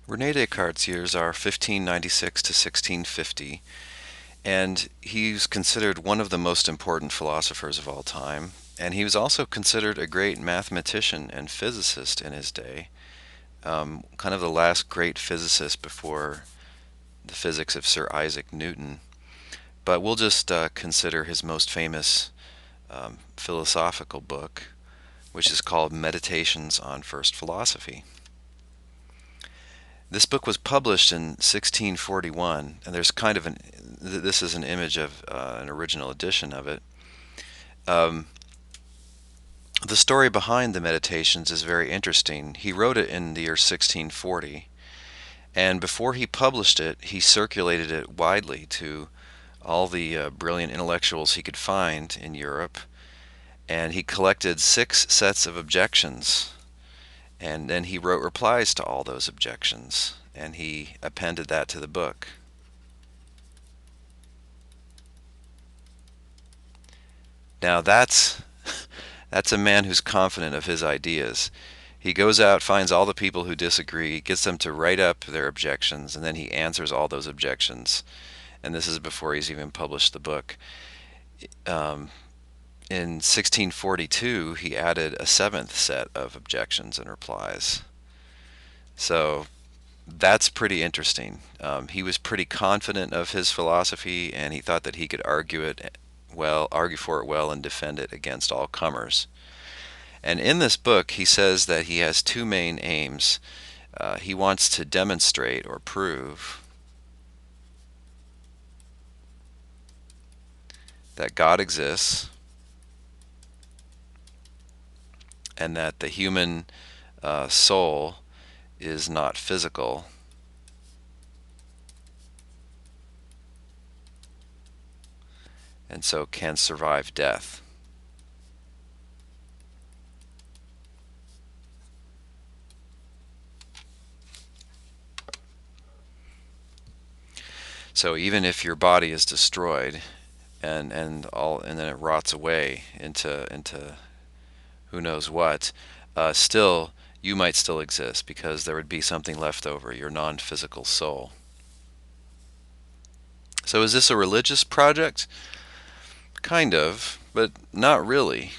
René Descartes' years are 1596 to 1650, and he's considered one of the most important philosophers of all time. And he was also considered a great mathematician and physicist in his day, kind of the last great physicist before the physics of Sir Isaac Newton. But we'll just consider his most famous philosophical book, which is called Meditations on First Philosophy. This book was published in 1641, and there's kind of this is an image of an original edition of it. Um, the story behind the Meditations is very interesting. He wrote it in the year 1640, and before he published it, he circulated it widely to all the brilliant intellectuals he could find in Europe, and he collected 6 sets of objections, and then he wrote replies to all those objections, and he appended that to the book. Now that's a man who's confident of his ideas. He goes out, finds all the people who disagree, gets them to write up their objections, and then he answers all those objections. And this is before he's even published the book. Um, in 1642, he added a 7th set of objections and replies. So that's pretty interesting. He was pretty confident of his philosophy, and he thought that he could argue for it well, and defend it against all comers. And in this book, he says that he has 2 main aims. He wants to demonstrate or prove that God exists, and that the human soul is not physical, and so can survive death. So even if your body is destroyed and then it rots away into who knows what, still you might still exist because there would be something left over, your non-physical soul. So is this a religious project? Kind of, but not really.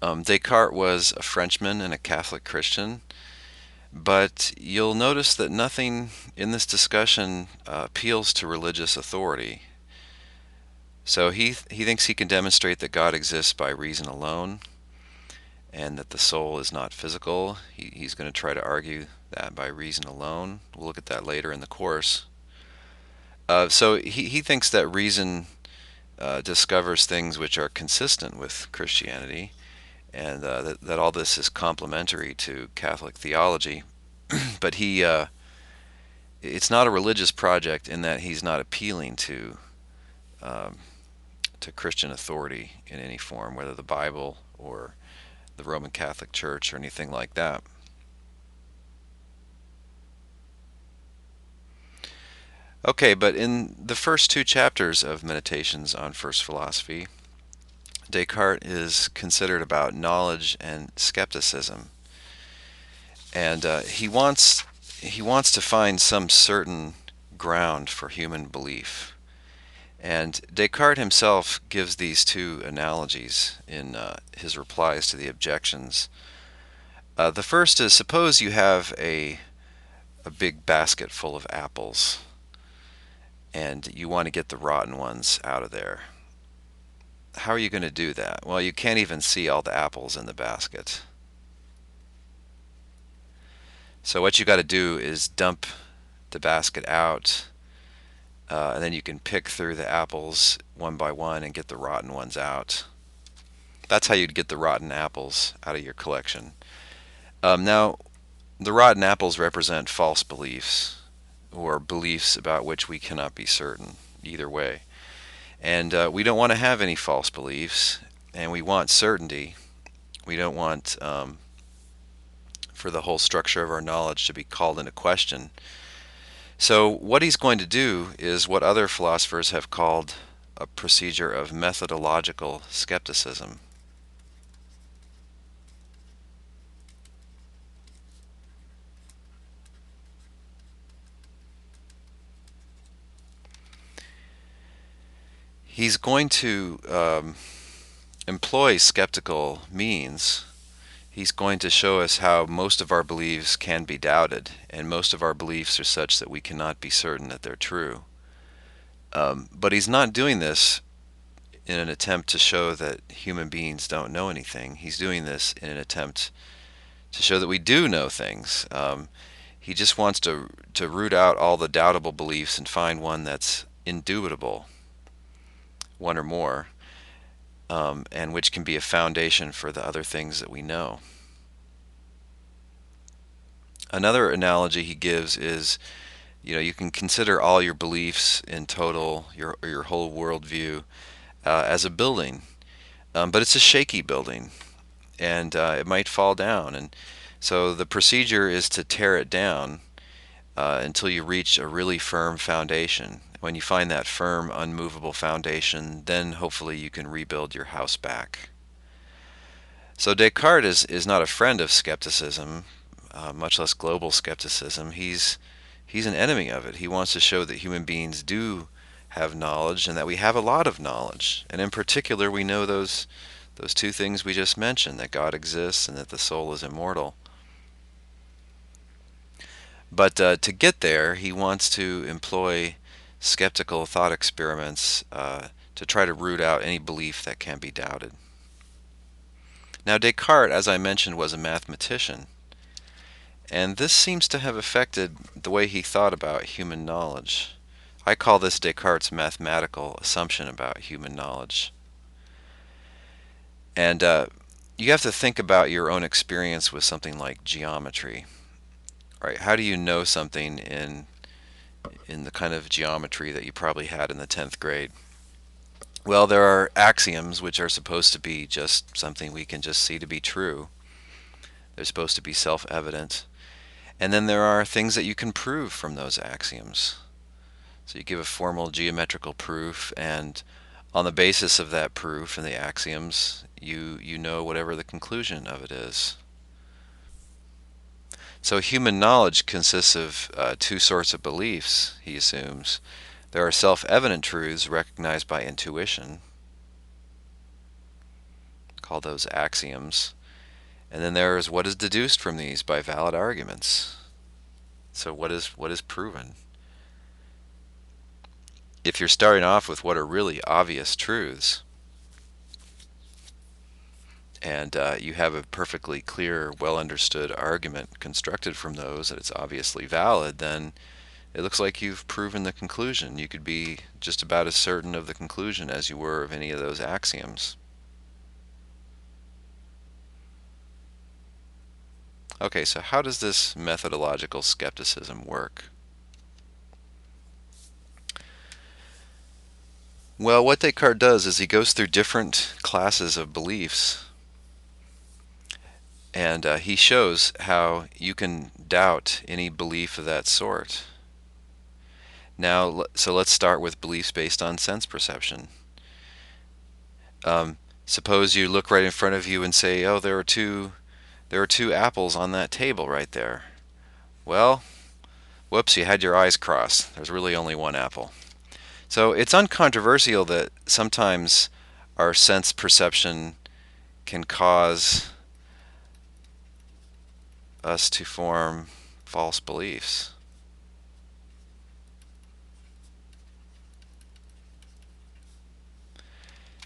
Descartes was a Frenchman and a Catholic Christian, but you'll notice that nothing in this discussion appeals to religious authority. So he thinks he can demonstrate that God exists by reason alone, and that the soul is not physical. He's going to try to argue that by reason alone. We'll look at that later in the course. So he thinks that reason discovers things which are consistent with Christianity, and that all this is complementary to Catholic theology. But it's not a religious project in that he's not appealing um, to Christian authority in any form, whether the Bible or the Roman Catholic Church or anything like that. Okay, but in the first 2 chapters of Meditations on First Philosophy, Descartes is considered about knowledge and skepticism, and he wants to find some certain ground for human belief. And Descartes himself gives these 2 analogies in his replies to the objections. The first is, suppose you have a big basket full of apples, and you want to get the rotten ones out of there. How are you going to do that? Well, you can't even see all the apples in the basket. So what you got to do is dump the basket out, and then you can pick through the apples one by one and get the rotten ones out. That's how you'd get the rotten apples out of your collection. Now, the rotten apples represent false beliefs, or beliefs about which we cannot be certain, either way. And we don't want to have any false beliefs, and we want certainty. We don't want for the whole structure of our knowledge to be called into question. So what he's going to do is what other philosophers have called a procedure of methodological skepticism. He's going to employ skeptical means. He's going to show us how most of our beliefs can be doubted, and most of our beliefs are such that we cannot be certain that they're true. But he's not doing this in an attempt to show that human beings don't know anything. He's doing this in an attempt to show that we do know things. He just wants to root out all the doubtable beliefs and find one that's indubitable, one or more, and which can be a foundation for the other things that we know. Another analogy he gives is, you can consider all your beliefs in total, your whole worldview, as a building, but it's a shaky building, and it might fall down. And so the procedure is to tear it down until you reach a really firm foundation. When you find that firm, unmovable foundation, then hopefully you can rebuild your house back. So Descartes is not a friend of skepticism, much less global skepticism. He's an enemy of it. He wants to show that human beings do have knowledge and that we have a lot of knowledge. And in particular, we know those two things we just mentioned, that God exists and that the soul is immortal. But to get there, he wants to employ skeptical thought experiments to try to root out any belief that can be doubted. Now, Descartes, as I mentioned, was a mathematician, and this seems to have affected the way he thought about human knowledge. I call this Descartes' mathematical assumption about human knowledge. And you have to think about your own experience with something like geometry. Right? How do you know something in the kind of geometry that you probably had in the 10th grade? Well, there are axioms which are supposed to be just something we can just see to be true. They're supposed to be self-evident. And then there are things that you can prove from those axioms. So you give a formal geometrical proof, and on the basis of that proof and the axioms, you know whatever the conclusion of it is. So human knowledge consists of two sorts of beliefs, he assumes. There are self-evident truths recognized by intuition, call those axioms, and then there is what is deduced from these by valid arguments. So what is proven? If you're starting off with what are really obvious truths, and you have a perfectly clear, well understood argument constructed from those that it's obviously valid, then it looks like you've proven the conclusion. You could be just about as certain of the conclusion as you were of any of those axioms. Okay, so how does this methodological skepticism work? Well, what Descartes does is he goes through different classes of beliefs, and he shows how you can doubt any belief of that sort. Now, so let's start with beliefs based on sense perception. Suppose you look right in front of you and say, "Oh, there are two apples on that table right there." Well, whoops, you had your eyes crossed. There's really only one apple. So it's uncontroversial that sometimes our sense perception can cause us to form false beliefs.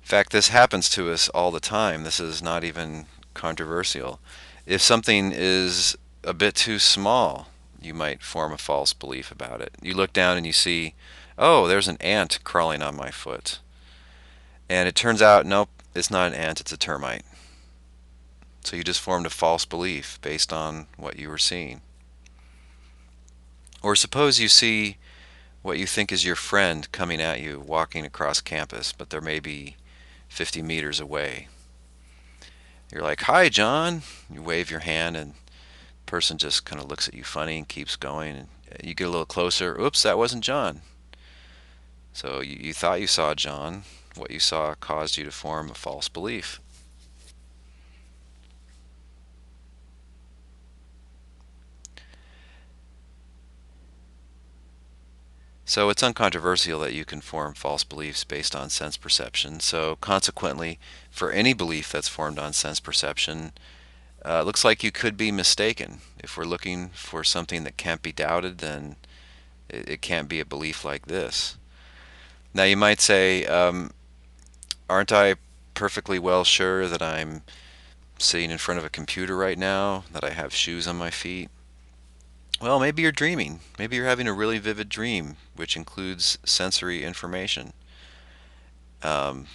In fact, this happens to us all the time. This is not even controversial. If something is a bit too small, you might form a false belief about it. You look down and you see, oh, there's an ant crawling on my foot. And it turns out, nope, it's not an ant, it's a termite. So you just formed a false belief based on what you were seeing. Or suppose you see what you think is your friend coming at you walking across campus, but there may be 50 meters away. You're like, "Hi, John." You wave your hand, and the person just kind of looks at you funny and keeps going. And you get a little closer. Oops, that wasn't John. So you thought you saw John. What you saw caused you to form a false belief. So it's uncontroversial that you can form false beliefs based on sense perception. So consequently, for any belief that's formed on sense perception, it looks like you could be mistaken. If we're looking for something that can't be doubted, then it can't be a belief like this. Now you might say, aren't I perfectly well sure that I'm sitting in front of a computer right now, that I have shoes on my feet? Well, maybe you're dreaming. Maybe you're having a really vivid dream, which includes sensory information. Um,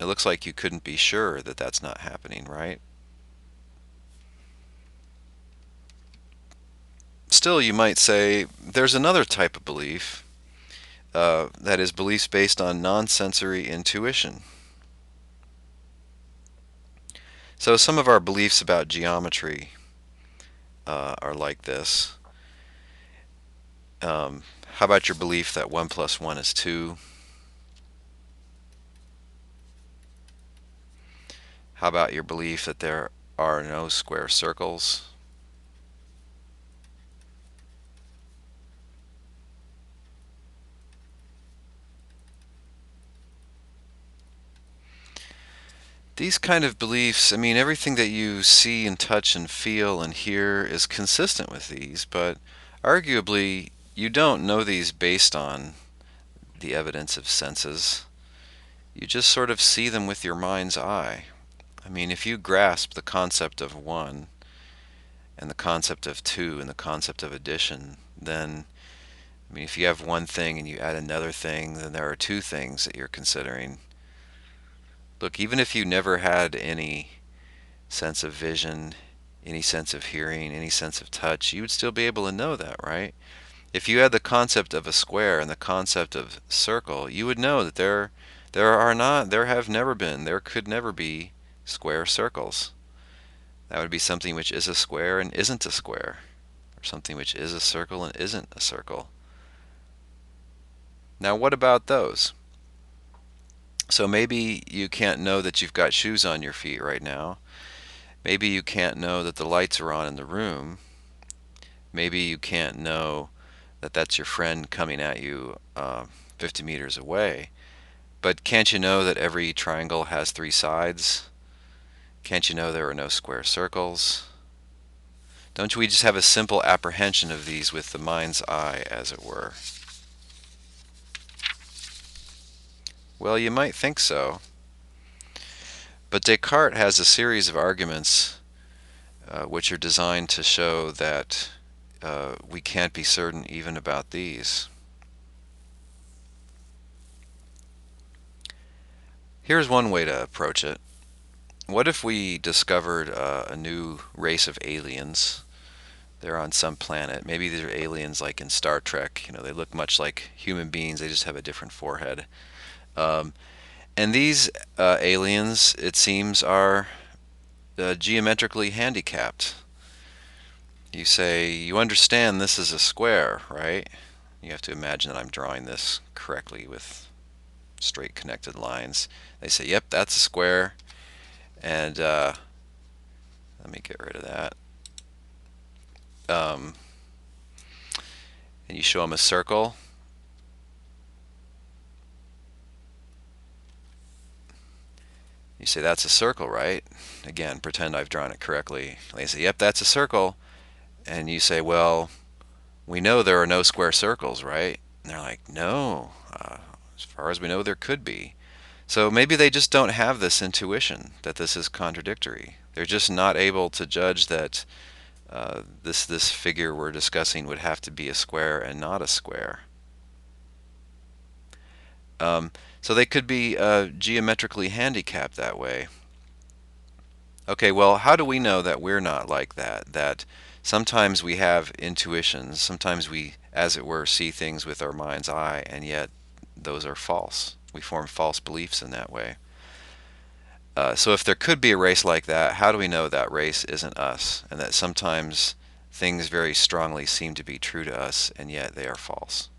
it looks like you couldn't be sure that that's not happening, right? Still, you might say there's another type of belief, that is beliefs based on non-sensory intuition. So some of our beliefs about geometry are like this. How about your belief that 1 plus 1 is 2? How about your belief that there are no square circles? These kind of beliefs, I mean, everything that you see and touch and feel and hear is consistent with these, but arguably you don't know these based on the evidence of senses. You just sort of see them with your mind's eye. I mean, if you grasp the concept of 1 and the concept of 2 and the concept of addition, then, I mean, if you have one thing and you add another thing, then there are two things that you're considering. Look, even if you never had any sense of vision, any sense of hearing, any sense of touch, you would still be able to know that, right? If you had the concept of a square and the concept of circle, you would know that there have never been, there could never be square circles. That would be something which is a square and isn't a square, or something which is a circle and isn't a circle. Now, what about those? So maybe you can't know that you've got shoes on your feet right now. Maybe you can't know that the lights are on in the room. Maybe you can't know that that's your friend coming at you 50 meters away. But can't you know that every triangle has three sides? Can't you know there are no square circles? Don't we just have a simple apprehension of these with the mind's eye, as it were? Well, you might think so. But Descartes has a series of arguments which are designed to show that we can't be certain even about these. Here's one way to approach it. What if we discovered a new race of aliens? They're on some planet. Maybe these are aliens like in Star Trek. You know, they look much like human beings. They just have a different forehead. Um, and these aliens, it seems, are geometrically handicapped. You say, you understand this is a square, right? You have to imagine that I'm drawing this correctly with straight connected lines. They say, yep, that's a square. And let me get rid of that. Um, and you show them a circle. You say, that's a circle, right? Again, pretend I've drawn it correctly. They say, yep, that's a circle. And you say, well, we know there are no square circles, right? And they're like, no, as far as we know, there could be. So maybe they just don't have this intuition that this is contradictory. They're just not able to judge that this figure we're discussing would have to be a square and not a square. So they could be geometrically handicapped that way. Okay, well, how do we know that we're not like that? That sometimes we have intuitions, sometimes we, as it were, see things with our mind's eye, and yet those are false. We form false beliefs in that way. So if there could be a race like that, how do we know that race isn't us, and that sometimes things very strongly seem to be true to us, and yet they are false?